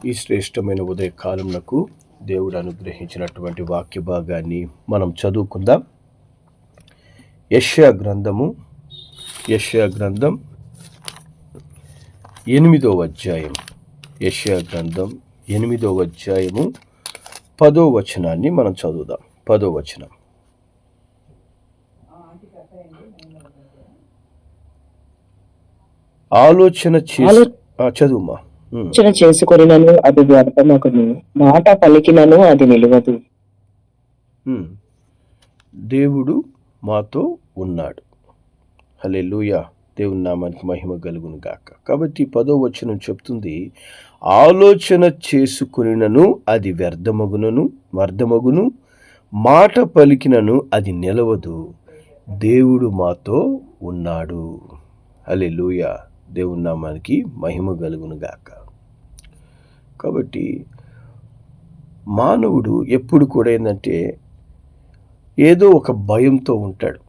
ఈ శ్రేష్టమైన ఉదయకాలమునకు దేవుడు అనుగ్రహించినటువంటి వాక్య భాగాన్ని మనం చదువుకుందాం. యెషయా గ్రంథం 8వ అధ్యాయం. యెషయా గ్రంథం 8వ అధ్యాయము 10వ వచనాన్ని మనం చదువుదాం. 10వ వచనం. ఆలోచన చదువుమా. ఆలోచన చేసుకొనినను అది వ్యర్థమగును, మాట పలికినను అది నిలువదు. దేవుడు మాతో ఉన్నాడు. హల్లెలూయా. దేవుని నామానికి మహిమ కలుగును గాక. కాబట్టి 10వ వచనం చెప్తుంది, ఆలోచన చేసుకొనినను అది వ్యర్థమగును, మాట పలికినను అది నిలవదు. దేవుడు మాతో ఉన్నాడు. హల్లెలూయా. దేవుని నామానికి మహిమ కలుగును గాక. కాబట్టి మానవుడు ఎప్పుడు కూడా ఏంటంటే ఏదో ఒక భయంతో ఉంటాడు.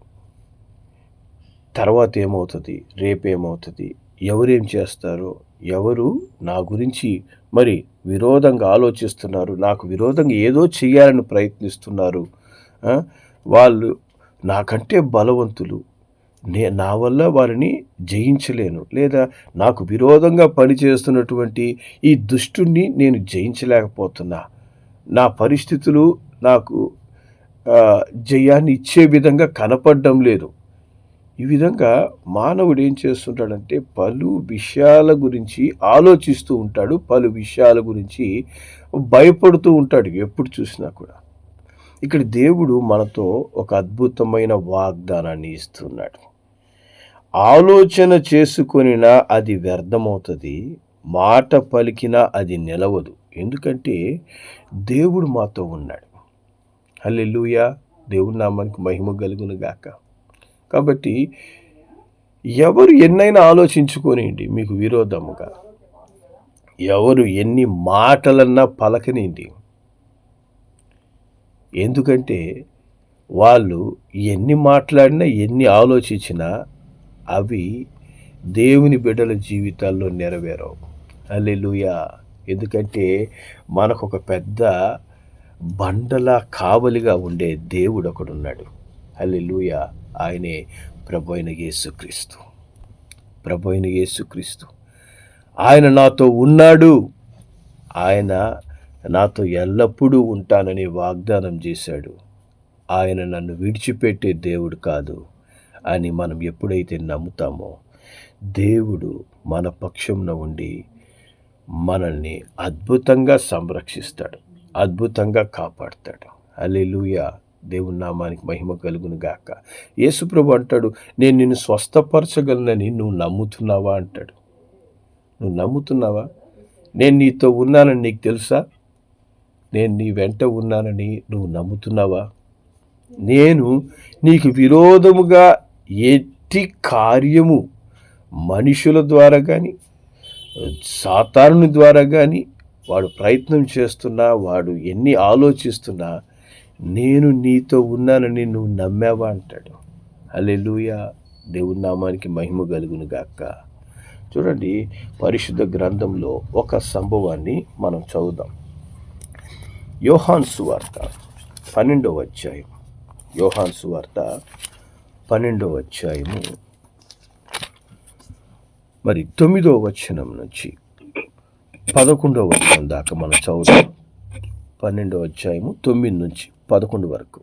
తర్వాత ఏమవుతుంది, రేపేమవుతుంది, ఎవరేం చేస్తారో, ఎవరు నా గురించి మరి విరోధంగా ఆలోచిస్తున్నారు, నాకు విరోధంగా ఏదో చేయాలని ప్రయత్నిస్తున్నారు, వాళ్ళు నాకంటే బలవంతులు, నా వల్ల వారిని జయించలేను, లేదా నాకు విరోధంగా పనిచేస్తున్నటువంటి ఈ దుష్టుణ్ణి నేను జయించలేకపోతున్నా, నా పరిస్థితులు నాకు జయాన్ని ఇచ్చే విధంగా కనపడడం లేదు. ఈ విధంగా మానవుడు ఏం చేస్తుంటాడంటే పలు విషయాల గురించి ఆలోచిస్తూ ఉంటాడు, పలు విషయాల గురించి భయపడుతూ ఉంటాడు ఎప్పుడు చూసినా కూడా. ఇక్కడ దేవుడు మనతో ఒక అద్భుతమైన వాగ్దానాన్ని ఇస్తున్నాడు. ఆలోచన చేసుకొనినా అది వ్యర్థమవుతుంది, మాట పలికినా అది నిలవదు. ఎందుకంటే దేవుడు మాతో ఉన్నాడు. హల్లెలూయా. దేవుని నామానికి మహిమ కలుగును గాక. కాబట్టి ఎవరు ఎన్నైనా ఆలోచించుకోనియండి మీకు విరోధముగా, ఎవరు ఎన్ని మాటలన్నా పలకనియండి, ఎందుకంటే వాళ్ళు ఎన్ని మాట్లాడినా ఎన్ని ఆలోచించినా అవి దేవుని బిడ్డల జీవితాల్లో నెరవేరవు. హల్లెలూయా. ఎందుకంటే మనకు ఒక పెద్ద బండలా కావలిగా ఉండే దేవుడు ఒకడున్నాడు. హల్లెలూయా. ఆయనే ప్రభు అయిన యేసుక్రీస్తు. ఆయన నాతో ఉన్నాడు, ఆయన నాతో ఎల్లప్పుడూ ఉంటానని వాగ్దానం చేశాడు. ఆయన నన్ను విడిచిపెట్టే దేవుడు కాదు అని మనం ఎప్పుడైతే నమ్ముతామో దేవుడు మన పక్షంలో ఉండి మనల్ని అద్భుతంగా సంరక్షిస్తాడు, అద్భుతంగా కాపాడుతాడు. హల్లెలూయా. దేవుని నామానికి మహిమ కలుగును గాక. యేసుప్రభు అంటాడు, నేను నిన్ను స్వస్థపరచగలనని నువ్వు నమ్ముతున్నావా అంటాడు. నువ్వు నమ్ముతున్నావా? నేను నీతో ఉన్నానని నీకు తెలుసా? నేను నీ వెంట ఉన్నానని నువ్వు నమ్ముతున్నావా? నేను నీకు విరోధముగా ఎట్టి కార్యము మనుషుల ద్వారా కానీ సాతానుని ద్వారా కానీ వాడు ప్రయత్నం చేస్తున్నా, వాడు ఎన్ని ఆలోచిస్తున్నా నేను నీతో ఉన్నానని నువ్వు నమ్మావా అంటాడు. హల్లెలూయా. దేవుని నామానికి మహిమ కలుగును గాక. చూడండి, పరిశుద్ధ గ్రంథంలో ఒక సంభవాన్ని మనం చదువుదాం. యోహాను సువార్త 12వ అధ్యాయం. యోహాను సువార్త 12వ అధ్యాయము మరి 9వ వచనం నుంచి 11వ వచనం దాకా మనం చదువుదాం. 12వ అధ్యాయము 9 నుంచి 11 వరకు.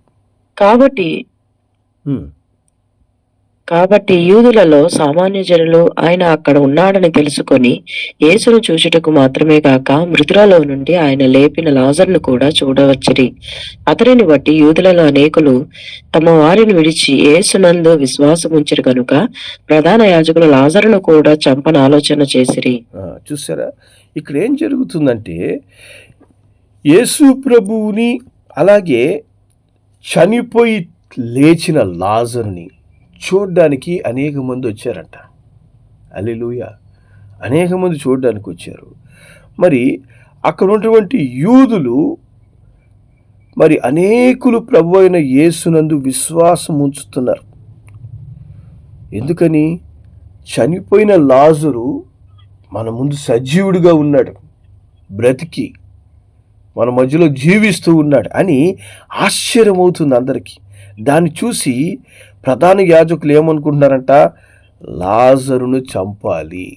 కాబట్టి యూదులలో సామాన్య జనులు ఆయన అక్కడ ఉన్నాడని తెలుసుకొని యేసును చూచుటకు మాత్రమే కాక మృతులలో నుండి ఆయన లేపిన లాజరును కూడా చూడవచ్చిరి. అతనిని బట్టి యూదులలో అనేకులు తమ వారిని విడిచి యేసునందు విశ్వాసముంచిరి కనుక ప్రధాన యాజకులు లాజరును కూడా చంపన ఆలోచన చేసిరి. చూసారా, ఇక్కడ ఏం జరుగుతుందంటే యేసు ప్రభువుని అలాగే చనిపోయి లేచిన లాజరుని చూడ్డానికి అనేక మంది వచ్చారంట. హల్లెలూయా. అనేక మంది చూడడానికి వచ్చారు. మరి అక్కడ ఉన్నటువంటి యూదులు మరి అనేకులు ప్రభు అయిన యేసునందు విశ్వాసం ఉంచుతున్నారు. ఎందుకని? చనిపోయిన లాజరు మన ముందు సజీవుడిగా ఉన్నాడు. బ్రతికి మన మధ్యలో జీవిస్తూ ఉన్నాడు అని ఆశ్చర్యమవుతుంది అందరికీ. దాన్ని చూసి ప్రధాన యాజకులు ఏమనుకుంటున్నారంట, లాజరును చంపాలి.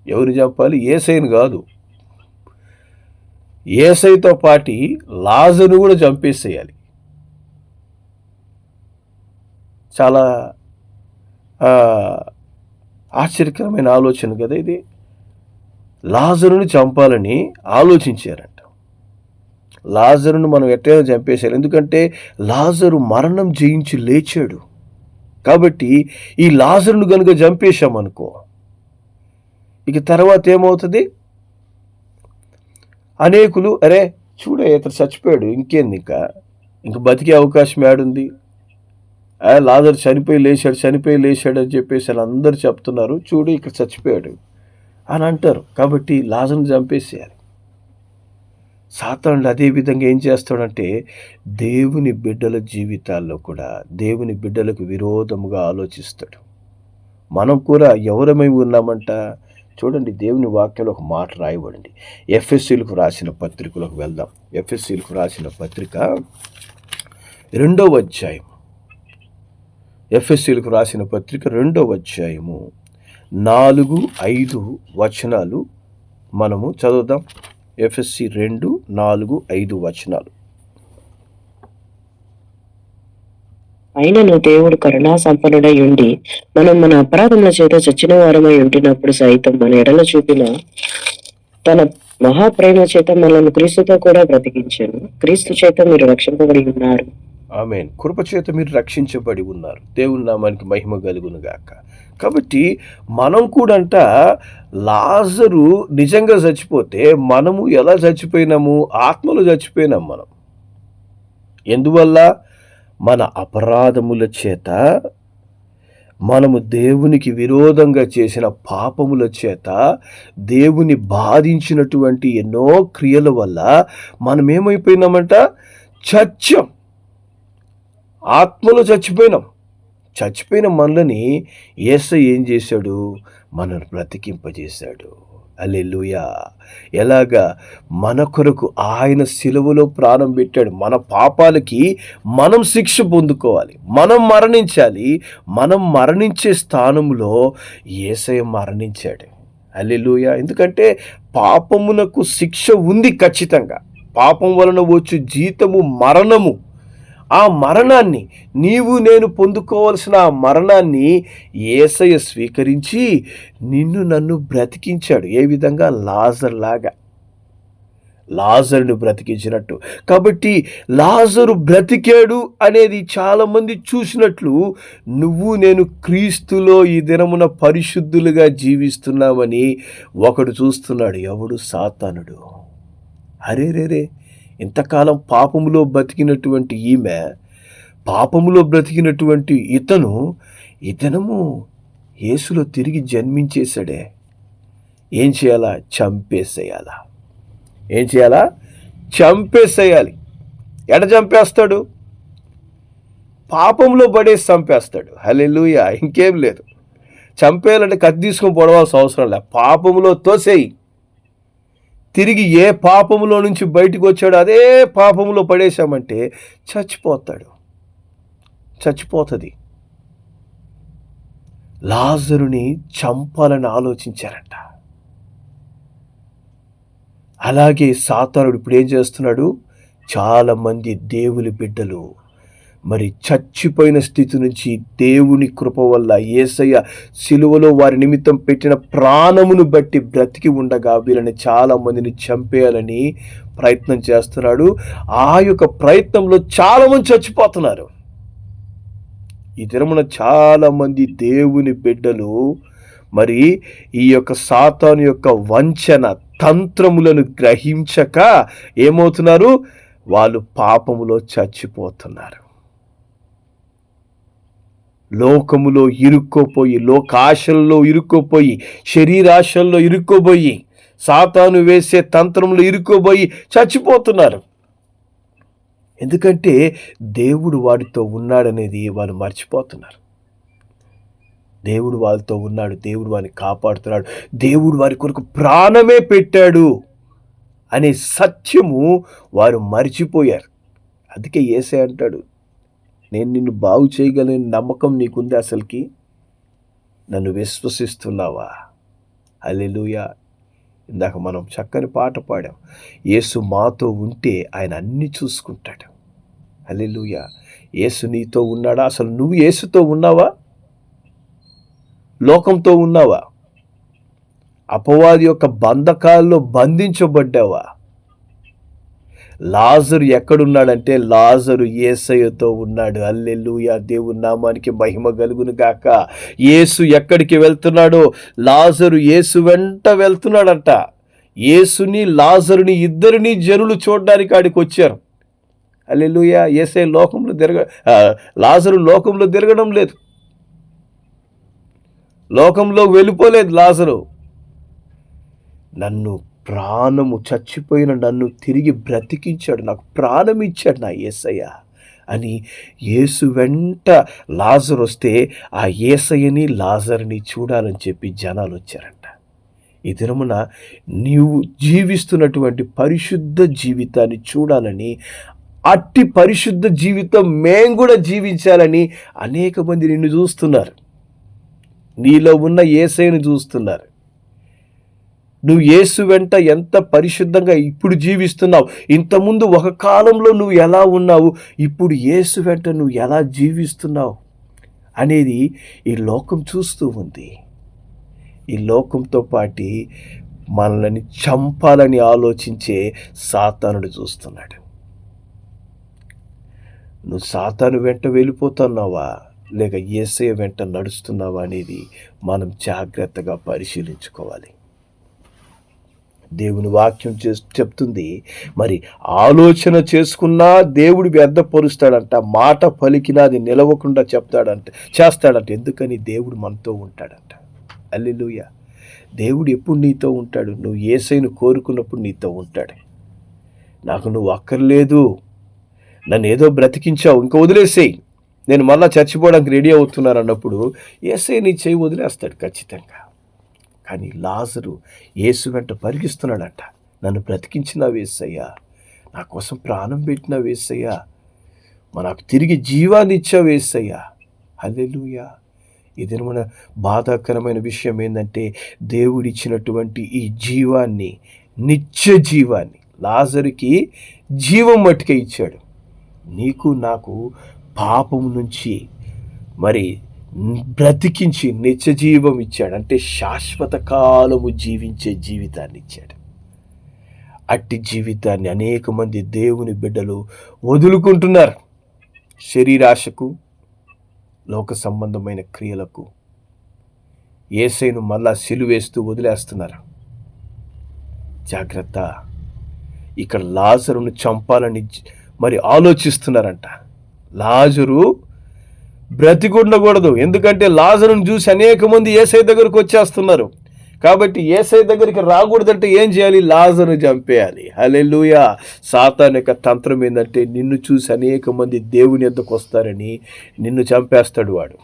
ఎవరు చంపాలి? యేసయ్యను కాదు, యేసయ్యతో పాటి లాజరును కూడా చంపేసేయాలి. చాలా ఆశ్చర్యకరమైన ఆలోచన కదా ఇది. లాజరును చంపాలని ఆలోచించారంట. లాజరును మనం ఎట్టైనా చంపేశారు, ఎందుకంటే లాజరు మరణం జయించి లేచాడు. కాబట్టి ఈ లాజరును కనుక చంపేశామనుకో, ఇక తర్వాత ఏమవుతుంది? అనేకులు అరే చూడ ఇతను చచ్చిపోయాడు, ఇంకేంది, ఇంక బతికే అవకాశం ఏడుంది, లాజరు చనిపోయి లేచాడు అని చెప్పేసి అందరూ చెప్తున్నారు, చూడు ఇక్కడ చచ్చిపోయాడు అని అంటారు. కాబట్టి లాజరును చంపేసేయాలి. సాతానుడు అదే విధంగా ఏం చేస్తాడంటే దేవుని బిడ్డల జీవితాల్లో కూడా దేవుని బిడ్డలకు విరోధముగా ఆలోచిస్తాడు. మనం కూడా ఎవరమై ఉన్నామంట చూడండి. దేవుని వాక్యంలో ఒక మాట రాయబడింది. ఎఫెసీయులకు రాసిన పత్రికలోకి వెళ్దాం. ఎఫెసీయులకు రాసిన పత్రిక 2వ అధ్యాయం. ఎఫెసీయులకు రాసిన పత్రిక 2వ అధ్యాయము 4-5 వచనాలు మనము చదువుదాం. ఎఫెసీ 2:4-5 వచనాలు. అయినను దేవుడు కరుణా సంపన్నుడై ఉండి మనం మన అపరాధముల చేత చచ్చిన వారమై ఉంటున్నప్పుడు సైతం మన ఎడల చూపిన తన మహాప్రేమ చేత మనల్ని క్రీస్తుతో కూడా బ్రతికించాను. క్రీస్తు చేత మీరు రక్షింపబడి ఉన్నారు. ఆమేన్. కృప చేత మీరు రక్షించబడి ఉన్నారు. దేవుని నామానికి మహిమ కలుగును గాక. కాబట్టి మనం కూడంట లాజరు నిజంగా చచ్చిపోతే మనము ఎలా చచ్చిపోయినాము? ఆత్మలో చచ్చిపోయినాం మనం. ఎందువల్ల? మన అపరాధముల చేత, మనము దేవునికి విరోధంగా చేసిన పాపముల చేత, దేవుని బాధించినటువంటి ఎన్నో క్రియల వల్ల మనం ఏమైపోయినామంట? చచ్చాం. ఆత్మలో చచ్చిపోయినాం. చచ్చిపోయిన మనల్ని యేసయ్య ఏం చేశాడు? మనల్ని బ్రతికింపజేశాడు. హల్లెలూయా. ఎలాగా? మన కొరకు ఆయన సిలువలో ప్రాణం పెట్టాడు. మన పాపాలకి మనం శిక్ష పొందుకోవాలి, మనం మరణించాలి. మనం మరణించే స్థానంలో యేసయ్య మరణించాడు. హల్లెలూయా. ఎందుకంటే పాపమునకు శిక్ష ఉంది ఖచ్చితంగా. పాపం వలన వచ్చు జీతము మరణము. ఆ మరణాన్ని, నీవు నేను పొందుకోవాల్సిన ఆ మరణాన్ని యేసయ్య స్వీకరించి నిన్ను నన్ను బ్రతికించాడు. ఏ విధంగా? లాజరులాగా. లాజరును బ్రతికించినట్టు. కాబట్టి లాజరు బ్రతికాడు అనేది చాలామంది చూసినట్లు నువ్వు నేను క్రీస్తులో ఈ దినమున పరిశుద్ధులుగా జీవిస్తున్నామని ఒకడు చూస్తున్నాడు. ఎవడు? సాతానుడు. అరేరేరే, ఇంతకాలం పాపములో బ్రతికినటువంటి ఈమె, పాపములో బ్రతికినటువంటి ఇతను ఈ దినము యేసులో తిరిగి జన్మించేశాడే. ఏం చేయాలా? చంపేసేయాలా. ఏం చేయాలా? చంపేసేయాలి. ఎడ చంపేస్తాడు? పాపంలో పడేసి చంపేస్తాడు. హల్లెలూయా. ఇంకేం లేదు. చంపేయాలంటే కత్తి తీసుకొని పొడవాల్సిన అవసరం లే. పాపంలో తోసేయి. తిరిగి ఏ పాపములో నుంచి బయటకు వచ్చాడో అదే పాపములో పడేశామంటే చచ్చిపోతాడు, చచ్చిపోతుంది. లాజరుని చంపాలని ఆలోచించారంట. అలాగే సాతానుడు ఇప్పుడు ఏం చేస్తున్నాడు? చాలామంది దేవుని బిడ్డలు మరి చచ్చిపోయిన స్థితి నుంచి దేవుని కృప వల్ల యేసయ్య సిలువలో వారి నిమిత్తం పెట్టిన ప్రాణమును బట్టి బ్రతికి ఉండగా వీళ్ళని చాలామందిని చంపేయాలని ప్రయత్నం చేస్తున్నాడు. ఆ యొక్క ప్రయత్నంలో చాలామంది చచ్చిపోతున్నారు. ఈ దినమున చాలామంది దేవుని బిడ్డలు మరి ఈ యొక్క సాతాను యొక్క వంచన తంత్రములను గ్రహించక ఏమవుతున్నారు? వాళ్ళు పాపములో చచ్చిపోతున్నారు. లోకములో ఇరుక్కోపోయి, లోకాశల్లో ఇరుక్కోపోయి, శరీరాశల్లో ఇరుక్కోపోయి, సాతాను వేసే తంత్రములు ఇరుక్కోపోయి చచ్చిపోతున్నారు. ఎందుకంటే దేవుడు వాడితో ఉన్నాడనేది వాళ్ళు మర్చిపోతున్నారు. దేవుడు వాళ్ళతో ఉన్నాడు, దేవుడు వారిని కాపాడుతున్నాడు, దేవుడు వారి కొరకు ప్రాణమే పెట్టాడు అనే సత్యము వారు మర్చిపోయారు. అందుకే యేసయ్య అంటాడు, నేను నిన్ను బాగు చేయగలిగిన నమ్మకం నీకుంది, అసలుకి నన్ను విశ్వసిస్తున్నావా? హల్లెలూయా. ఇందాక మనం చక్కని పాట పాడాం, యేసు మాతో ఉంటే ఆయన అన్ని చూసుకుంటాడు. హల్లెలూయా. యేసు నీతో ఉన్నాడా? అసలు నువ్వు యేసుతో ఉన్నావా? లోకంతో ఉన్నావా? అపవాది యొక్క బంధకాల్లో బంధించబడ్డావా? లాజరు ఎక్కడున్నాడంటే లాజరు యేసయ్యతో ఉన్నాడు. హల్లెలూయా. దేవుని నామానికి మహిమ కలుగును గాక. యేసు ఎక్కడికి వెళ్తున్నాడో లాజరు యేసు వెంట వెళ్తున్నాడంట. యేసుని లాజరుని ఇద్దరిని జనులు చూడడానికి ఆడికి వచ్చారు. హల్లెలూయా. యేసయ్య లోకంలో లాజరు లోకంలో తిరగడం లేదు, లోకంలో వెళ్ళిపోలేదు లాజరు. నన్ను ప్రాణము చచ్చిపోయిన నన్ను తిరిగి బ్రతికించాడు, నాకు ప్రాణం ఇచ్చాడు నా యేసయ్య అని యేసు వెంట లాజరు వస్తే ఆ యేసయ్యని లాజరుని చూడాలని చెప్పి జనాలు వచ్చారంట. ఈ దినమున నీవు జీవిస్తున్నటువంటి పరిశుద్ధ జీవితాన్ని చూడాలని, అట్టి పరిశుద్ధ జీవితం మేము కూడా జీవించాలని అనేక మంది నిన్ను చూస్తున్నారు, నీలో ఉన్న యేసయ్యను చూస్తున్నారు. నువ్వు యేసు వెంట ఎంత పరిశుద్ధంగా ఇప్పుడు జీవిస్తున్నావు, ఇంతకుముందు ఒక కాలంలో నువ్వు ఎలా ఉన్నావు, ఇప్పుడు యేసు వెంట నువ్వు ఎలా జీవిస్తున్నావు అనేది ఈ లోకం చూస్తూ ఉంది. ఈ లోకంతో పాటు మనల్ని చంపాలని ఆలోచించే సాతానుడు చూస్తున్నాడు. నువ్వు సాతాను వెంట వెళ్ళిపోతున్నావా లేక యేసయ్య వెంట నడుస్తున్నావా అనేది మనం జాగ్రత్తగా పరిశీలించుకోవాలి. దేవుని వాక్యం చెప్తుంది, మరి ఆలోచన చేసుకున్నా దేవుడు వ్యర్థపరుస్తాడంట, మాట పలికినా అది నిలవకుండా చేస్తాడంట. ఎందుకని? దేవుడు మనతో ఉంటాడంట. హల్లెలూయా. దేవుడు ఎప్పుడు నీతో ఉంటాడు? నువ్వు యేసయ్యను కోరుకున్నప్పుడు నీతో ఉంటాడు. నాకు నువ్వు అక్కర్లేదు, నన్ను ఏదో బ్రతికించావు, ఇంకా వదిలేసేయి, నేను మళ్ళీ చచ్చిపోవడానికి రెడీ అవుతున్నాను అన్నప్పుడు యేసయ్య నీ చేయి వదిలేస్తాడు ఖచ్చితంగా. కానీ లాజరు యేసు వెంట పరిగిస్తున్నాడంట. నన్ను బ్రతికించినావు యేసయ్యా, నా కోసం ప్రాణం పెట్టినావు యేసయ్యా, నాకు తిరిగి జీవాన్ని ఇచ్చావు యేసయ్యా. హల్లెలూయా. ఇది మన బాధాకరమైన విషయం ఏంటంటే, దేవుడిచ్చినటువంటి ఈ జీవాన్ని, నిత్య జీవాన్ని లాజరుకి జీవం మట్టుకే ఇచ్చాడు. నీకు నాకు పాపం నుంచి మరి బ్రతికించి నిత్య జీవం ఇచ్చాడు, అంటే శాశ్వత కాలము జీవించే జీవితాన్ని ఇచ్చాడు. అట్టి జీవితాన్ని అనేక మంది దేవుని బిడ్డలు వదులుకుంటున్నారు. శరీరాశకు, లోక సంబంధమైన క్రియలకు యేసయ్యను మళ్ళా సిలువేస్తూ వదిలేస్తున్నారు. జాగ్రత్త. ఇక్కడ లాజరును చంపాలని మరి ఆలోచిస్తున్నారంట. లాజరు బ్రతికుండకూడదు, ఎందుకంటే లాజరును చూసి అనేక మంది యేసయ్య దగ్గరకు వచ్చేస్తున్నారు. కాబట్టి యేసయ్య దగ్గరికి రాకూడదంటే ఏం చేయాలి? లాజరును చంపేయాలి. హల్లెలూయా. సాతాను యొక్క తంత్రం ఏంటంటే, నిన్ను చూసి అనేక మంది దేవుని యొద్దకు వస్తారని నిన్ను చంపేస్తాడు. వాడు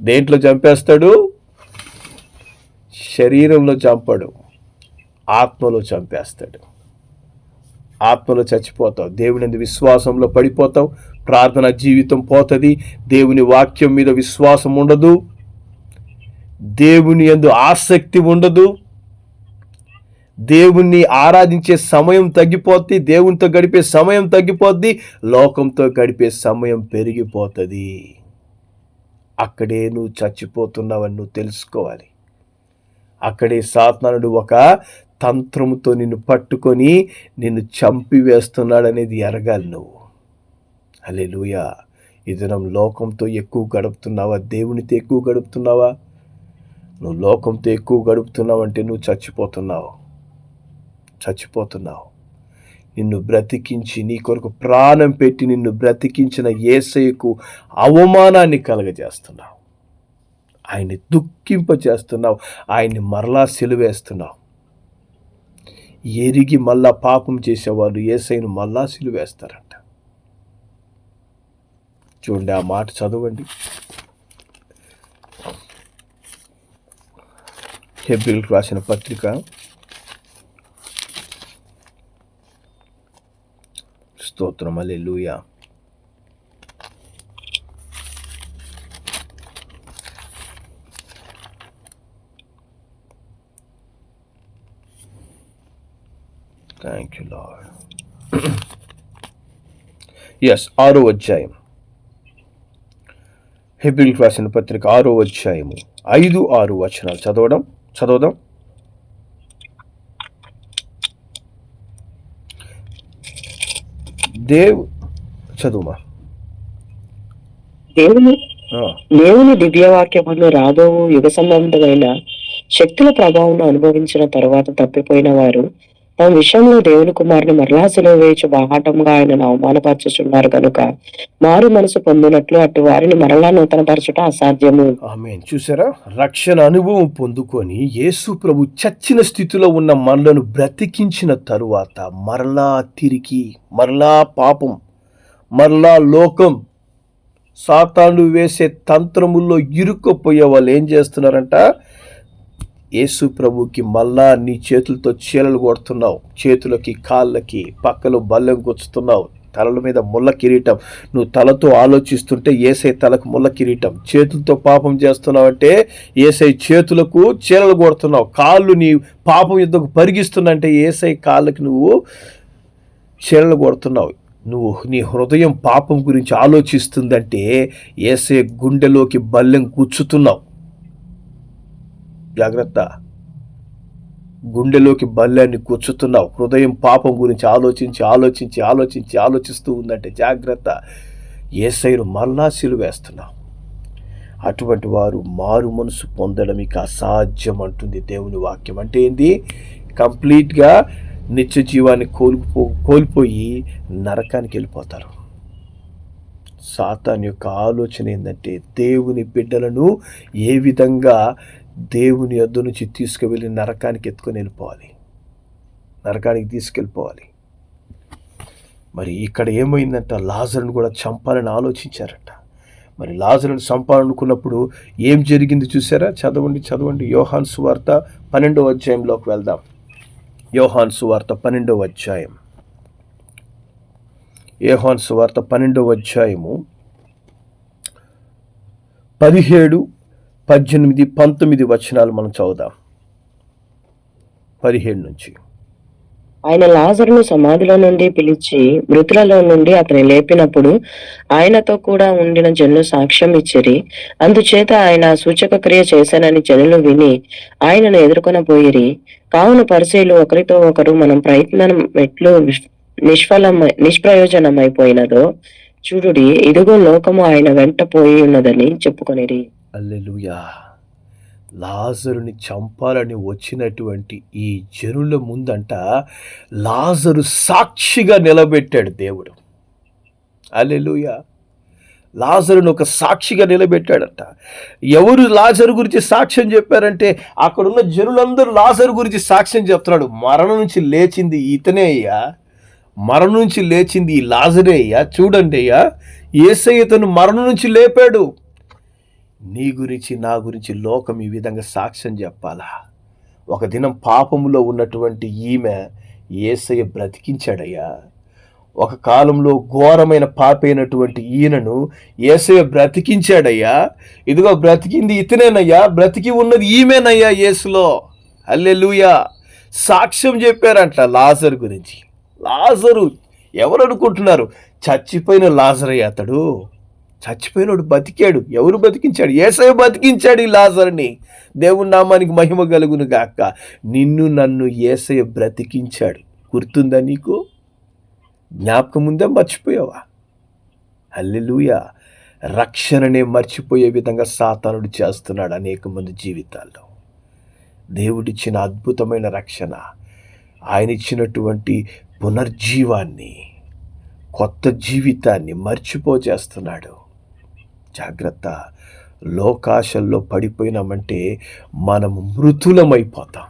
దేంట్లో చంపేస్తాడు? శరీరంలో చంపడు, ఆత్మలో చంపేస్తాడు. ఆత్మలో చచ్చిపోతావు, దేవుని యందు విశ్వాసంలో పడిపోతావు, ప్రార్థన జీవితం పోతుంది, దేవుని వాక్యం మీద విశ్వాసం ఉండదు, దేవుని యందు ఆసక్తి ఉండదు, దేవుణ్ణి ఆరాధించే సమయం తగ్గిపోద్ది, దేవునితో గడిపే సమయం తగ్గిపోద్ది, లోకంతో గడిపే సమయం పెరిగిపోతుంది. అక్కడే నువ్వు చచ్చిపోతున్నావని నువ్వు తెలుసుకోవాలి. అక్కడే సాతానుడు ఒక తంత్రముతో నిన్ను పట్టుకొని నిన్ను చంపివేస్తున్నాడనేది ఎరగాలి నువ్వు. హల్లెలూయా. ఈ దినం లోకంతో ఎక్కువ గడుపుతున్నావా, దేవునితో ఎక్కువ గడుపుతున్నావా? నువ్వు లోకంతో ఎక్కువ గడుపుతున్నావంటే నువ్వు చచ్చిపోతున్నావు. నిన్ను బ్రతికించి, నీ కొరకు ప్రాణం పెట్టి నిన్ను బ్రతికించిన యేసయ్యకు అవమానాన్ని కలగజేస్తున్నావు, ఆయన్ని దుఃఖింపచేస్తున్నావు, ఆయన్ని మరలా సిలువేస్తున్నావు. ఎరిగి మళ్ళా పాపం చేసేవాళ్ళు యేసయ్యను మళ్ళా సిలువేస్తారంట. చూడండి, ఆ మాట చదవండి. హెబ్రీయులకు రాసిన పత్రిక స్తోత్రం, hallelujah. Thank you lord. Yes, 6వ అధ్యాయం, హెబ్రీయులకు రాసిన పత్రిక 6వ అధ్యాయము 5-6 వచనాలు చదవదాం. చదువుమా. దేవుని దివ్యవాక్యములు రాబోవు యుగ సంబంధమైన శక్తుల ప్రభావం అనుభవించిన తరువాత తప్పిపోయిన వారు తమ విషయంలో దేవుని కుమారుని మరలా సిలువ వేయు బాహాటంగా ఆయనను అవమానపరచుచున్నారు కనుక మారు మనసు పొందినట్లు అటు వారిని మరలా నూతనపరచుట అసాధ్యము. ఆమేన్. చూసారా, రక్షణ అనుభవం పొందుకొని యేసు ప్రభు చచ్చిన స్థితిలో ఉన్న మనలను బ్రతికించిన తరువాత మరలా పాపం, మరలా లోకం, సాతాను వేసే తంత్రముల్లో ఇరుక్కుపోయే వాళ్ళు ఏం చేస్తున్నారంట? యేసు ప్రభుకి మళ్ళా నీ చేతులతో చీలలు కొడుతున్నావు, చేతులకి కాళ్ళకి పక్కలో బల్లెం గుచ్చుతున్నావు, తలల మీద ముళ్ళ కిరీటం. నువ్వు తలతో ఆలోచిస్తుంటే ఏసై తలకు ముళ్ళ కిరీటం, చేతులతో పాపం చేస్తున్నావు అంటే ఏసై చేతులకు చీలలు కొడుతున్నావు, కాళ్ళు నీ పాపం యుద్ధకు పరిగిస్తున్నంటే ఏసై కాళ్ళకి నువ్వు చీలలు కొడుతున్నావు. నువ్వు నీ హృదయం పాపం గురించి ఆలోచిస్తుందంటే ఏసై గుండెలోకి బల్లెం గుచ్చుతున్నావు. జాగ్రత్త, గుండెలోకి బల్లాన్ని కూర్చుతున్నావు. హృదయం పాపం గురించి ఆలోచిస్తూ ఉందంటే జాగ్రత్త, యేసయ్యను మరలా సిలువేస్తున్నావు. అటువంటి వారు మారు మనసు పొందడం ఇక అసాధ్యం అంటుంది దేవుని వాక్యం. అంటే ఏంది? కంప్లీట్గా నిత్య జీవాన్ని కోల్పోయి నరకానికి వెళ్ళిపోతారు. సాతాను యొక్క ఆలోచన ఏంటంటే దేవుని బిడ్డలను ఏ విధంగా దేవుని యొద్ద నుంచి తీసుకువెళ్ళి నరకానికి తీసుకెళ్ళిపోవాలి. మరి ఇక్కడ ఏమైందంట? లాజరును కూడా చంపాలని ఆలోచించారట. మరి లాజరును చంపాలనుకున్నప్పుడు ఏం జరిగింది చూసారా? చదవండి. యోహాను సువార్త 12వ అధ్యాయంలోకి వెళ్దాం. యోహాను సువార్త 12వ అధ్యాయం, యోహాను సువార్త 12వ అధ్యాయము 17, 18, 19 వచనాలు మనం చదువుదాం. 17 నుంచి. ఆయన లాజరును సమాధిలో నుండి పిలిచి మృతులలో నుండి అతని లేపినప్పుడు ఆయనతో కూడా ఉండిన జనులు సాక్ష్యం ఇచ్చిరి. అందుచేత ఆయన సూచక క్రియ చేశానని జనులు విని ఆయనను ఎదుర్కొనబోయిరి. కావున పరిసయ్యులు ఒకరితో ఒకరు, మనం ప్రయత్నం ఎట్లు నిష్ప్రయోజనమైపోయినదో చూడుడి, ఇదిగో లోకము ఆయన వెంట పోయి ఉన్నదని చెప్పుకొనిరి. హల్లెలూయా. లాజరుని చంపాలని వచ్చినటువంటి ఈ జనుల ముందంట లాజరు సాక్షిగా నిలబెట్టాడు దేవుడు. హల్లెలూయా. లాజరుని ఒక సాక్షిగా నిలబెట్టాడంట. ఎవరు లాజరు గురించి సాక్ష్యం చెప్పారంటే అక్కడున్న జనులందరూ లాజరు గురించి సాక్ష్యం చెప్తున్నాడు. మరణం నుంచి లేచింది ఇతనే అయ్యా, మరణం నుంచి లేచింది ఈ లాజరే అయ్యా, చూడండి అయ్యా, యేసయ్య ఇతను మరణం నుంచి లేపాడు. నీ గురించి నా గురించి లోకం ఈ విధంగా సాక్ష్యం చెప్పాలా? ఒక దినం పాపములో ఉన్నటువంటి ఈమె యేసయ్య బ్రతికించాడయ్యా. ఒక కాలంలో ఘోరమైన పాపైనటువంటి ఈయనను యేసయ్య బ్రతికించాడయ్యా. ఇదిగో బ్రతికింది ఇతనేనయ్యా, బ్రతికి ఉన్నది ఈమెనయ్యా యేసులో. హల్లెలూయా. సాక్ష్యం చెప్పారంట లాజరు గురించి. లాజరు ఎవరు అనుకుంటున్నారు? చచ్చిపోయిన లాజరయ్య అతడు. చచ్చిపోయినోడు బతికాడు. ఎవరు బతికించాడు? యేసయ్య బతికించాడు ఈ లాజరుని. దేవుని నామానికి మహిమ కలుగును గాక. నిన్ను నన్ను యేసయ్య బ్రతికించాడు. గుర్తుందా నీకు? జ్ఞాపకం ఉందా? మర్చిపోయావా? హల్లెలూయా. రక్షణనే మర్చిపోయే విధంగా సాతానుడు చేస్తున్నాడు అనేక మంది జీవితాల్లో. దేవుడిచ్చిన అద్భుతమైన రక్షణ, ఆయన ఇచ్చినటువంటి పునర్జీవాన్ని, కొత్త జీవితాన్ని మర్చిపోచేస్తున్నాడు. జాగ్రత్త. లోకాశల్లో పడిపోయినామంటే మనము మృతులమైపోతాం.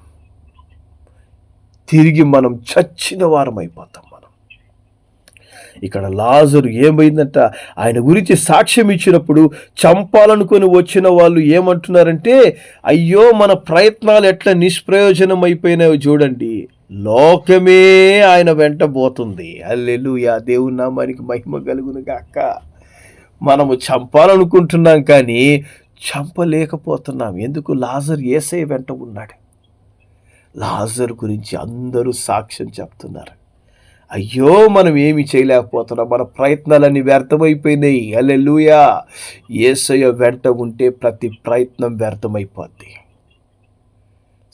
తిరిగి మనం చచ్చిన వారం అయిపోతాం. మనం ఇక్కడ లాజరు ఏమైందంట, ఆయన గురించి సాక్ష్యం ఇచ్చినప్పుడు చంపాలనుకొని వచ్చిన వాళ్ళు ఏమంటున్నారంటే, అయ్యో మన ప్రయత్నాలు ఎట్లా నిష్ప్రయోజనం అయిపోయినాయో చూడండి, లోకమే ఆయన వెంట పోతుంది. హల్లెలూయా, దేవుని నామానికి మహిమ కలుగును గాక. మనము చంపాలనుకుంటున్నాం కానీ చంపలేకపోతున్నాం. ఎందుకు? లాజరు యేసయ్య వెంట ఉన్నాడు. లాజరు గురించి అందరూ సాక్ష్యం చెప్తున్నారు. అయ్యో మనం ఏమి చేయలేకపోతున్నాం, మన ప్రయత్నాలన్నీ వ్యర్థమైపోయినాయి. హల్లెలూయా, యేసయ్య వెంట ఉంటే ప్రతి ప్రయత్నం వ్యర్థమైపోద్ది.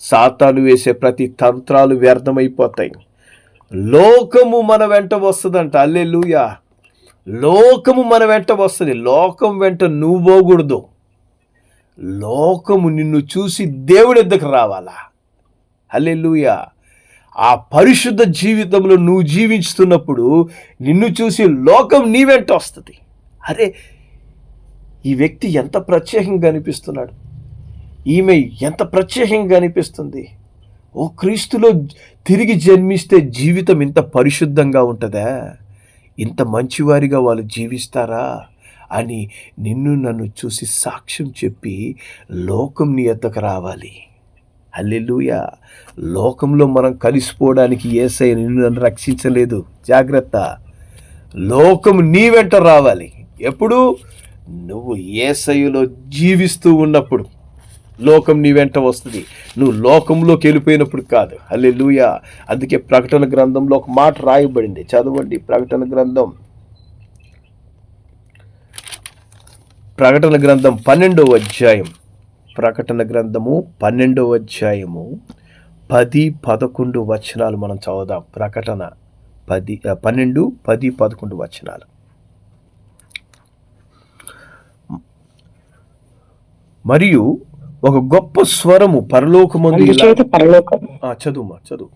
సాతాను వేసే ప్రతి తంత్రాలు వ్యర్థమైపోతాయి. లోకము మన వెంట వస్తుందంట. హల్లెలూయా, లోకము మన వెంట వస్తుంది. లోకం వెంట నువ్వు పోకూడదు. లోకము నిన్ను చూసి దేవుడి వద్దకు రావాలా. హల్లెలూయా, ఆ పరిశుద్ధ జీవితంలో నువ్వు జీవిస్తున్నప్పుడు నిన్ను చూసి లోకం నీ వెంట వస్తుంది. అరే, ఈ వ్యక్తి ఎంత ప్రత్యేకంగా అనిపిస్తున్నాడు, ఈమె ఎంత ప్రత్యేకంగా అనిపిస్తుంది. ఓ, క్రీస్తులో తిరిగి జన్మిస్తే జీవితం ఇంత పరిశుద్ధంగా ఉంటుందా, ఇంత మంచివారిగా వాళ్ళు జీవిస్తారా అని నిన్ను నన్ను చూసి సాక్ష్యం చెప్పి లోకం నీ వద్దకు రావాలి. హల్లెలూయా, లోకంలో మనం కలిసిపోవడానికి యేసయ్య నిన్ను నన్ను రక్షించలేదు. జాగ్రత్త, లోకం నీ వెంట రావాలి. ఎప్పుడు? నువ్వు యేసయ్యలో జీవిస్తూ ఉన్నప్పుడు లోకం నీ వెంట వస్తుంది. నువ్వు లోకంలోకి వెళ్ళిపోయినప్పుడు కాదు. హల్లెలూయా, అందుకే ప్రకటన గ్రంథంలో ఒక మాట రాయబడింది, చదవండి. ప్రకటన గ్రంథం 12వ అధ్యాయం. ప్రకటన గ్రంథము 12వ అధ్యాయము 10-11 వచనాలు మనం చదువుదాం. ప్రకటన 12, 10, 11 వచనాలు. మరియు ఒక గొప్ప స్వరము పరలోకమందు ఇలా చదువు.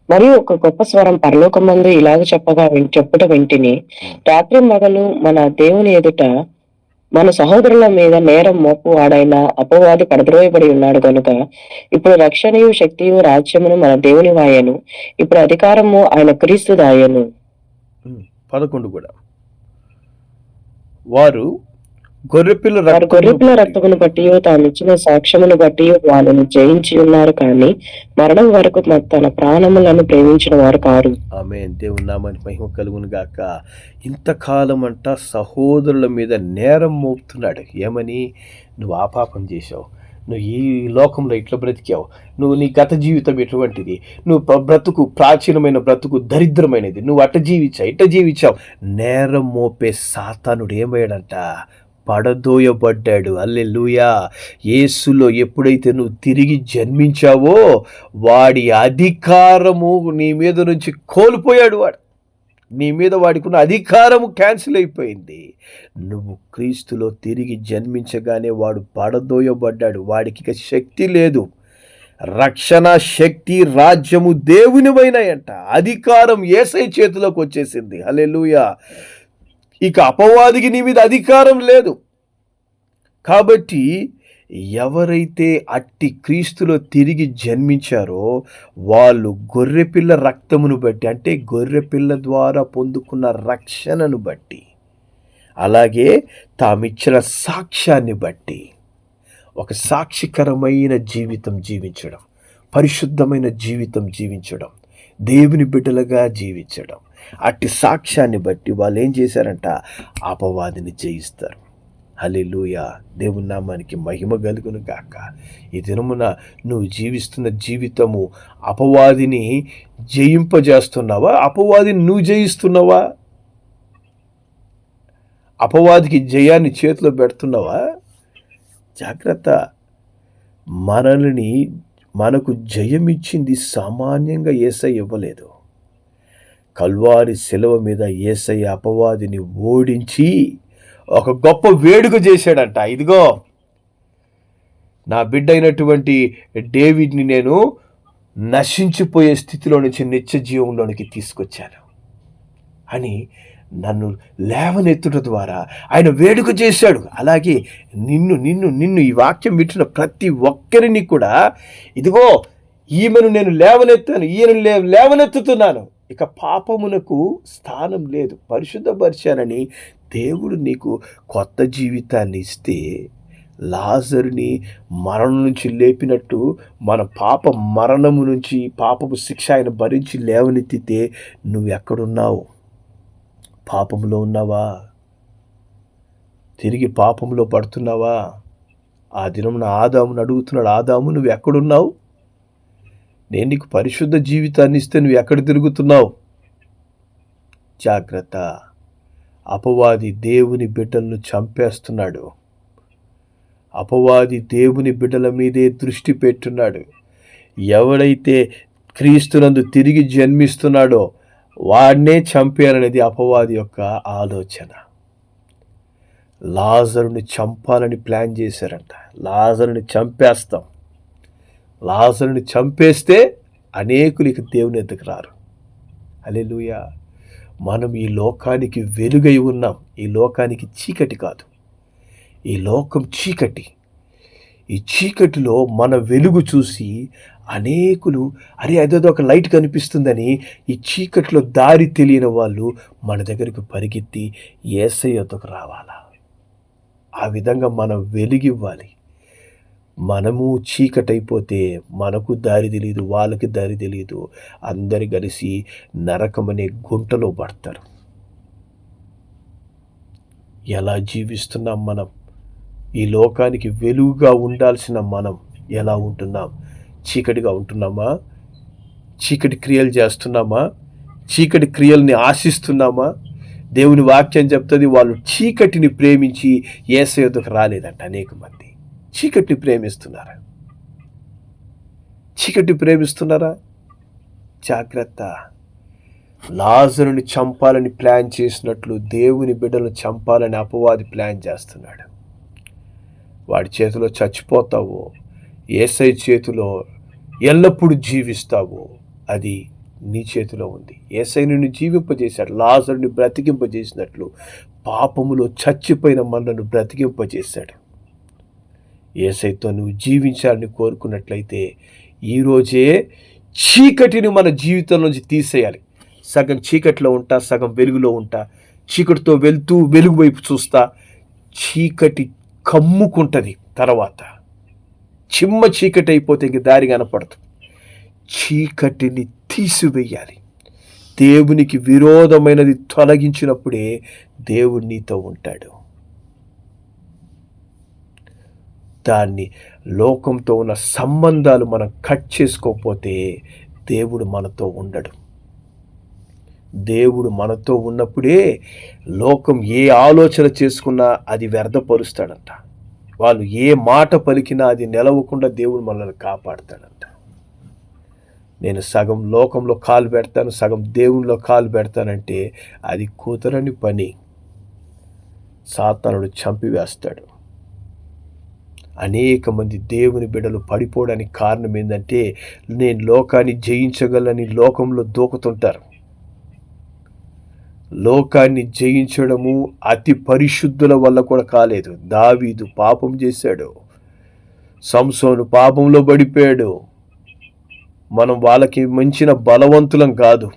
మరియు ఒక గొప్ప స్వరం పరలోకమందు ఇలాగ చెప్పుట వింటిని, రాత్రి మగలు మన దేవుని ఎదుట మన సహోదరుల మీద నేరం మోపువాడైన అపవాది పడద్రోయబడి ఉన్నాడు గనుక ఇప్పుడు రక్షణయు శక్తియు రాజ్యమును మన దేవుని వాయను, ఇప్పుడు అధికారము ఆయన క్రీస్తు దాయను. 11 కూడా. వారు గొర్రెపిల్ల రక్తమును బట్టి తాను ఇచ్చిన సాక్ష్యమును బట్టి వాళ్ళను జయించి ఉన్నారు, కానీ మరణం వరకు తన ప్రాణములను ప్రేమించిన వారు కారు. ఆమేన్. దేవుని నామానికి మహిమ కలుగును గాక. ఇంతకాలం అంట సహోదరుల మీద నేరం మోపుతున్నాడు. ఏమని? నువ్వు ఆ పాపం చేశావు, నువ్వు ఈ లోకంలో ఇట్లా బ్రతికావు, నువ్వు నీ గత జీవితం ఎటువంటిది, నువ్వు బ్రతుకు ప్రాచీనమైన బ్రతుకు దరిద్రమైనది, నువ్వు అట్ట జీవించావు, ఇట్ట జీవించావు. నేరం మోపే సాతానుడు ఏమయ్యాడంట? పడదోయబడ్డాడు. హల్లెలూయా, యేసులో ఎప్పుడైతే నువ్వు తిరిగి జన్మించావో వాడి అధికారము నీ మీద నుంచి కోల్పోయాడు. వాడు నీ మీద వాడికి ఉన్న అధికారము క్యాన్సిల్ అయిపోయింది. నువ్వు క్రీస్తులో తిరిగి జన్మించగానే వాడు పడదోయబడ్డాడు. వాడికి ఇక శక్తి లేదు. రక్షణ, శక్తి, రాజ్యము దేవునివైనాయంట. అధికారం యేసయ్య చేతిలోకి వచ్చేసింది. హల్లెలూయా, ఇక అపవాదికి నీ మీద అధికారం లేదు. కాబట్టి ఎవరైతే అట్టి క్రీస్తులో తిరిగి జన్మించారో వాళ్ళు గొర్రెపిల్ల రక్తమును బట్టి, అంటే గొర్రెపిల్ల ద్వారా పొందుకున్న రక్షణను బట్టి, అలాగే తామిచ్చిన సాక్ష్యాన్ని బట్టి ఒక సాక్షికరమైన జీవితం జీవించడం, పరిశుద్ధమైన జీవితం జీవించడం, దేవుని బిడ్డలుగా జీవించడం, అట్టి సాక్ష్యాన్ని బట్టి వాళ్ళు ఏం చేశారంట? అపవాదిని జయిస్తారు. హల్లెలూయా, దేవుని నామానికి మహిమ కలుగును గాక. ఈ దినమున నువ్వు జీవిస్తున్న జీవితము అపవాదిని జయింపజేస్తున్నావా? అపవాదిని నువ్వు జయిస్తున్నావా? అపవాదికి జయాన్ని చేతిలో పెడుతున్నావా? జాగ్రత్త. మనకు జయమిచ్చింది సామాన్యంగా యేసయ్య ఇవ్వలేదు. కల్వారి శిలువ మీద యేసయ్య అపవాదిని ఓడించి ఒక గొప్ప వేడుక చేశాడంట. ఇదిగో నా బిడ్డ అయినటువంటి డేవిడ్ని నేను నశించిపోయే స్థితిలో నుంచి నిత్య జీవంలోనికి తీసుకొచ్చాను అని నన్ను లేవనెత్తుట ద్వారా ఆయన వేడుక చేశాడు. అలాగే నిన్ను ఈ వాక్యం వింటున్న ప్రతి ఒక్కరిని కూడా ఇదిగో ఈమెను నేను లేవనెత్తాను, ఈయన లేవనెత్తుతున్నాను. ఇక పాపమునకు స్థానం లేదు. పరిశుద్ధపరిచానని దేవుడు నీకు కొత్త జీవితాన్ని ఇస్తే, లాజరుని మరణం నుంచి లేపినట్టు మన పాప మరణము నుంచి, పాపపు శిక్ష ఆయన భరించి లేవనెత్తితే నువ్వెక్కడున్నావు? పాపంలో ఉన్నావా? తిరిగి పాపంలో పడుతున్నావా? ఆ దినమున ఆదామును అడుగుతున్నాడు, ఆదాము నువ్వు ఎక్కడున్నావు? నేను నీకు పరిశుద్ధ జీవితాన్ని ఇస్తే నువ్వు ఎక్కడ తిరుగుతున్నావు? జాగ్రత్త. అపవాది దేవుని బిడ్డలను చంపేస్తున్నాడు. అపవాది దేవుని బిడ్డల మీదే దృష్టి పెట్టున్నాడు. ఎవడైతే క్రీస్తునందు తిరిగి జన్మిస్తున్నాడో వాడినే చంపేయాలనేది అపవాది యొక్క ఆలోచన. లాజరుని చంపాలని ప్లాన్ చేశారంట. లాజరుని చంపేస్తాం. లాజరుని చంపేస్తే అనేకులు ఇక దేవుని ఎద్దకు రారు. హల్లెలూయా. మనం ఈ లోకానికి వెలుగై ఉన్నాం. ఈ లోకానికి చీకటి కాదు. ఈ లోకం చీకటి. ఈ చీకటిలో మన వెలుగు చూసి అనేకులు అరే అదేదో ఒక లైట్ కనిపిస్తుందని ఈ చీకటిలో దారి తెలియని వాళ్ళు మన దగ్గరికి పరిగెత్తి యేసయ్య యొద్దకు రావాలా. ఆ విధంగా మనం వెలుగివ్వాలి. మనము చీకటైపోతే మనకు దారి తెలియదు, వాళ్ళకి దారి తెలియదు. అందరు కలిసి నరకమనే గుంటలో పడతారు. ఎలా జీవిస్తున్నాం మనం? ఈ లోకానికి వెలుగుగా ఉండాల్సిన మనం ఎలా ఉంటున్నాం? చీకటిగా ఉంటున్నామా? చీకటి క్రియలు చేస్తున్నామా? చీకటి క్రియల్ని ఆశిస్తున్నామా? దేవుని వాక్యం చెప్తుంది, వాళ్ళు చీకటిని ప్రేమించి యేసయ్య యొద్దకు రాలేదంట. అనేక మంది చీకటిని ప్రేమిస్తున్నారా? చీకటి ప్రేమిస్తున్నారా? జాగ్రత్త. లాజరుని చంపాలని ప్లాన్ చేసినట్లు దేవుని బిడ్డలను చంపాలని అపవాది ప్లాన్ చేస్తున్నాడు. వాడి చేతిలో చచ్చిపోతావు, యేసయ్య చేతిలో ఎల్లప్పుడూ జీవిస్తావు. అది నీ చేతిలో ఉంది. యేసయ్య నిన్ను జీవింపజేశాడు. లాజరుని బ్రతికింపజేసినట్లు పాపములో చచ్చిపోయిన మనను బ్రతికింపజేశాడు. యేసయ్యతో నువ్వు జీవించాలని కోరుకున్నట్లయితే ఈరోజే చీకటిని మన జీవితం నుంచి తీసేయాలి. సగం చీకటిలో ఉంటా, సగం వెలుగులో ఉంటా. చీకటితో వెళ్తూ వెలుగు వైపు చూస్తా. చీకటి కమ్ముకుంటుంది. తర్వాత చిమ్మ చీకటి అయిపోతే ఇంక దారి కనపడదు. చీకటిని తీసివేయాలి. దేవునికి విరోధమైనది తొలగించినప్పుడే దేవుడు నీతో ఉంటాడు. దాన్ని లోకంతో ఉన్న సంబంధాలు మనం కట్ చేసుకోకపోతే దేవుడు మనతో ఉండడు. దేవుడు మనతో ఉన్నప్పుడే లోకం ఏ ఆలోచన చేసుకున్నా అది వ్యర్థపరుస్తాడంట. వాళ్ళు ఏ మాట పలికినా అది నిలవకుండా దేవుడు మనల్ని కాపాడుతాడంట. నేను సగం లోకంలో కాలు పెడతాను, సగం దేవునిలో కాలు పెడతానంటే అది కుదరని పని. సాతానుడు చంపివేస్తాడు. అనేక మంది దేవుని బిడ్డలు పడిపోవడానికి కారణం ఏంటంటే నేను లోకాన్ని జయించగలని లోకంలో దూకుతుంటారు. లోకాన్ని జయించడము అతి పరిశుద్ధుల వల్ల కూడా కాలేదు. దావీదు పాపం చేశాడు, సంసోను పాపంలో పడిపోయాడు. మనం వాళ్ళకి మించిన బలవంతులం కాదు.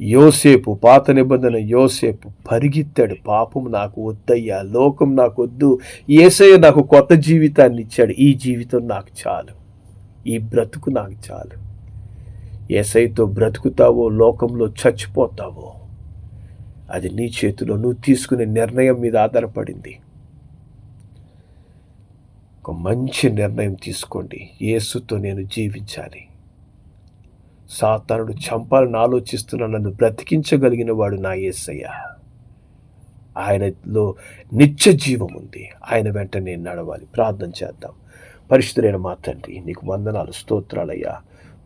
యోసేపు, పాత నిబంధన యోసేపు పరిగెత్తాడు. పాపం నాకు వద్దయ్యా, లోకం నాకు వద్దు, యేసయ్య నాకు కొత్త జీవితాన్ని ఇచ్చాడు, ఈ జీవితం నాకు చాలు, ఈ బ్రతుకు నాకు చాలు. యేసయ్యతో బ్రతుకుతావో లోకంలో చచ్చిపోతావో అది నీ చేతిలో. నువ్వు తీసుకునే నిర్ణయం మీద ఆధారపడింది. ఒక మంచి నిర్ణయం తీసుకోండి. యేసుతో నేను జీవించాలి. సాతానుడు చంపాలని ఆలోచిస్తున్న నన్ను బ్రతికించగలిగిన వాడు నా యేసయ్య. ఆయనలో నిత్య జీవం ఉంది. ఆయన వెంట నేను నడవాలి. ప్రార్థన చేద్దాం. పరిశుద్ధుడైన మా తండ్రి, నీకు వందనాలు, స్తోత్రాలయ్యా.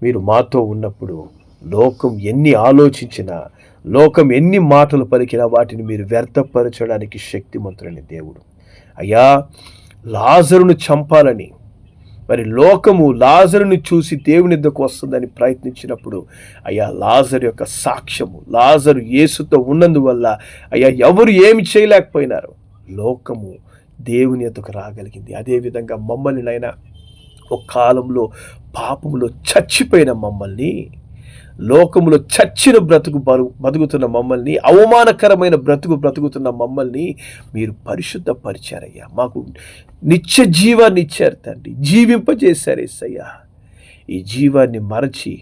మీరు మాతో ఉన్నప్పుడు లోకం ఎన్ని ఆలోచించినా, లోకం ఎన్ని మాటలు పలికినా వాటిని మీరు వ్యర్థపరచడానికి శక్తిమంతుడైన దేవుడు. అయ్యా, లాజరును చంపాలని మరి లోకము లాజరుని చూసి దేవుని యొద్దకు వస్తుందని ప్రయత్నించినప్పుడు అయ్యా, లాజరు యొక్క సాక్ష్యము, లాజరు యేసుతో ఉన్నందువల్ల అయ్యా ఎవరు ఏమి చేయలేకపోయినారు, లోకము దేవుని యొద్దకు రాగలిగింది. అదేవిధంగా మమ్మల్ని నైనా ఒక కాలంలో పాపములో చచ్చిపోయిన మమ్మల్ని, లోకములో చచ్చిన బతుకుతున్న మమ్మల్ని, అవమానకరమైన బ్రతుకుతున్న మమ్మల్ని మీరు పరిశుద్ధపరిచారయ్యా. మాకు నిత్య జీవాన్ని ఇచ్చారు తండ్రి, జీవింపజేశారు యేసయ్యా. ఈ జీవాన్ని మరచి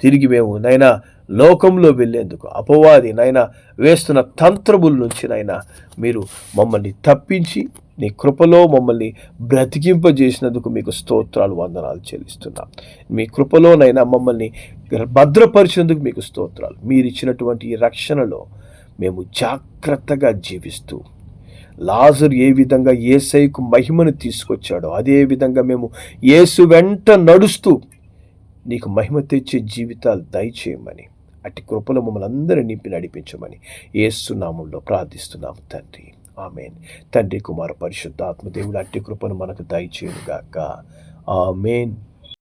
తిరిగి మేము నైనా లోకంలో వెళ్ళేందుకు అపవాది నైనా వేస్తున్న తంత్రముల నుంచి నైనా మీరు మమ్మల్ని తప్పించి నీ కృపలో మమ్మల్ని బ్రతికింపజేసినందుకు మీకు స్తోత్రాలు, వందనాలు చెల్లిస్తున్నాం. మీ కృపలోనైనా మమ్మల్ని భద్రపరిచినందుకు మీకు స్తోత్రాలు. మీరు ఇచ్చినటువంటి ఈ రక్షణలో మేము జాగ్రత్తగా జీవిస్తూ, లాజరు ఏ విధంగా యేసయ్యకు మహిమను తీసుకొచ్చాడో అదే విధంగా మేము యేసు వెంట నడుస్తూ నీకు మహిమ తెచ్చే జీవితాలు దయచేయమని, అట్టి కృపలో మమ్మల్ని అందరినీ నింపి నడిపించమని యేసు నామములో ప్రార్థిస్తున్నాము తండ్రి. ఆమేన్. తండ్రి, కుమార, పరిశుద్ధాత్మ దేవుడు అట్టి కృపను మనకు దయచేయుగాక. ఆమేన్.